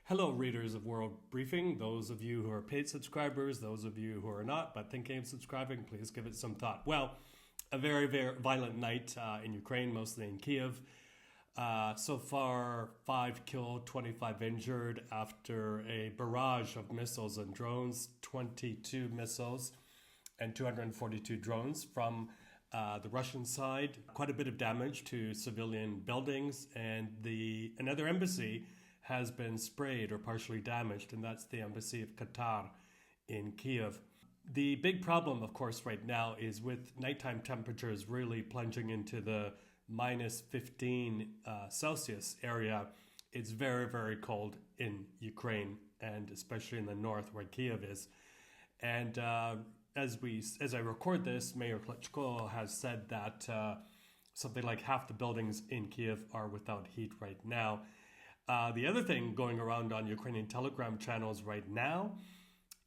Hello, readers of World Briefing. Those of you who are paid subscribers, those of you who are not but thinking of subscribing, please give it some thought. Well, a very, very violent night in Ukraine, mostly in Kyiv. So far, 5 killed, 25 injured after a barrage of missiles and drones, 22 missiles and 242 drones from the Russian side. Quite a bit of damage to civilian buildings, and another embassy has been sprayed or partially damaged, and that's the embassy of Qatar in Kyiv. The big problem, of course, right now is with nighttime temperatures really plunging into the minus 15 Celsius area. It's very, very cold in Ukraine, and especially in the north where Kyiv is. And as I record this, Mayor Klitschko has said that something like half the buildings in Kyiv are without heat right now. The other thing going around on Ukrainian Telegram channels right now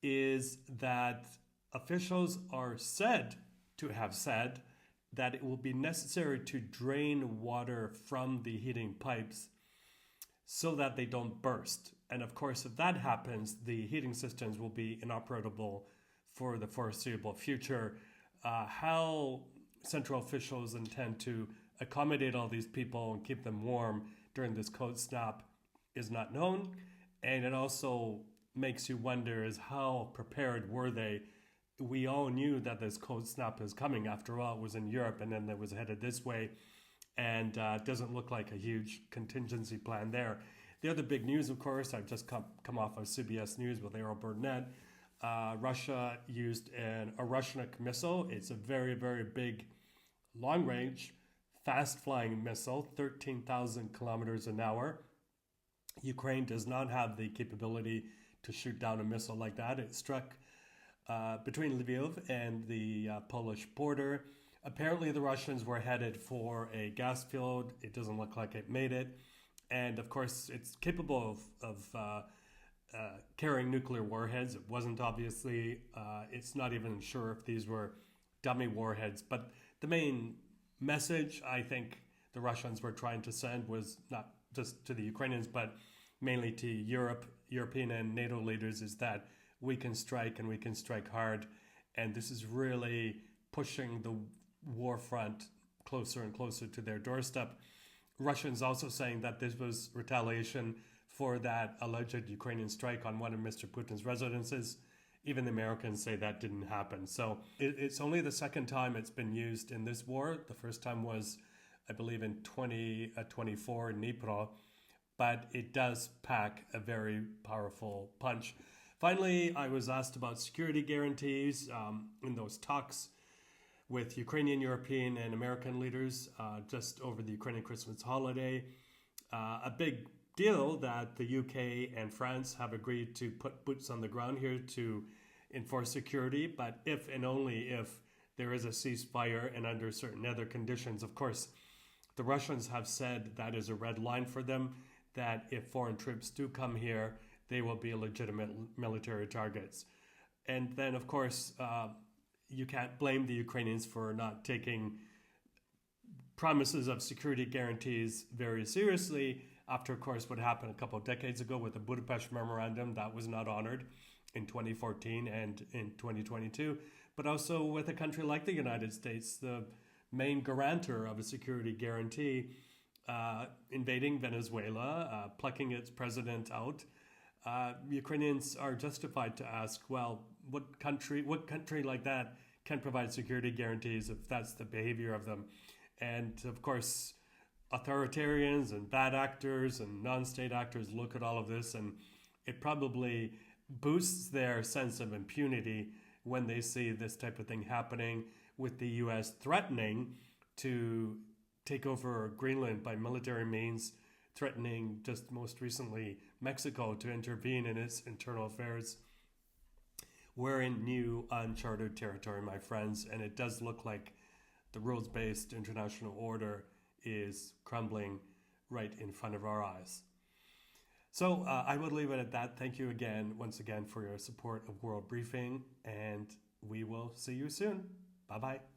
is that officials are said to have said that it will be necessary to drain water from the heating pipes so that they don't burst. And of course, if that happens, the heating systems will be inoperable for the foreseeable future. How central officials intend to accommodate all these people and keep them warm during this cold snap is not known. And it also makes you wonder is how prepared were they? We all knew that this cold snap is coming. After all, it was in Europe and then it was headed this way. And it doesn't look like a huge contingency plan there. The other big news, of course, I've just come off of CBS News with Errol Burnett. Russia used a Russian missile. It's a very, very big, long-range, fast-flying missile, 13,000 kilometers an hour. Ukraine does not have the capability to shoot down a missile like that. It struck between Lviv and the Polish border. Apparently, the Russians were headed for a gas field. It doesn't look like it made it. And of course, it's capable of carrying nuclear warheads. It wasn't obviously. It's not even sure if these were dummy warheads. But the main message I think the Russians were trying to send was not just to the Ukrainians, but mainly to European and NATO leaders, is that we can strike and we can strike hard. And this is really pushing the war front closer and closer to their doorstep. Russians also saying that this was retaliation for that alleged Ukrainian strike on one of Mr. Putin's residences. Even the Americans say that didn't happen. So it's only the second time it's been used in this war. The first time was, I believe, in 2024 in Dnipro, but it does pack a very powerful punch. Finally, I was asked about security guarantees in those talks with Ukrainian, European, and American leaders just over the Ukrainian Christmas holiday. A big deal that the UK and France have agreed to put boots on the ground here to enforce security, but if and only if there is a ceasefire and under certain other conditions. Of course, the Russians have said that is a red line for them, that if foreign troops do come here, they will be legitimate military targets. And then, of course, you can't blame the Ukrainians for not taking promises of security guarantees very seriously after, of course, what happened a couple of decades ago with the Budapest Memorandum that was not honored in 2014 and in 2022, but also with a country like the United States, the main guarantor of a security guarantee, invading Venezuela, plucking its president out. Ukrainians are justified to ask, well, what country like that can provide security guarantees if that's the behavior of them? And of course, authoritarians and bad actors and non-state actors look at all of this, and it probably boosts their sense of impunity when they see this type of thing happening, with the U.S. threatening to take over Greenland by military means, threatening just most recently Mexico to intervene in its internal affairs. We're in new uncharted territory, my friends, and it does look like the rules-based international order is crumbling right in front of our eyes. So I will leave it at that. Thank you once again, for your support of World Briefing, and we will see you soon. Bye-bye.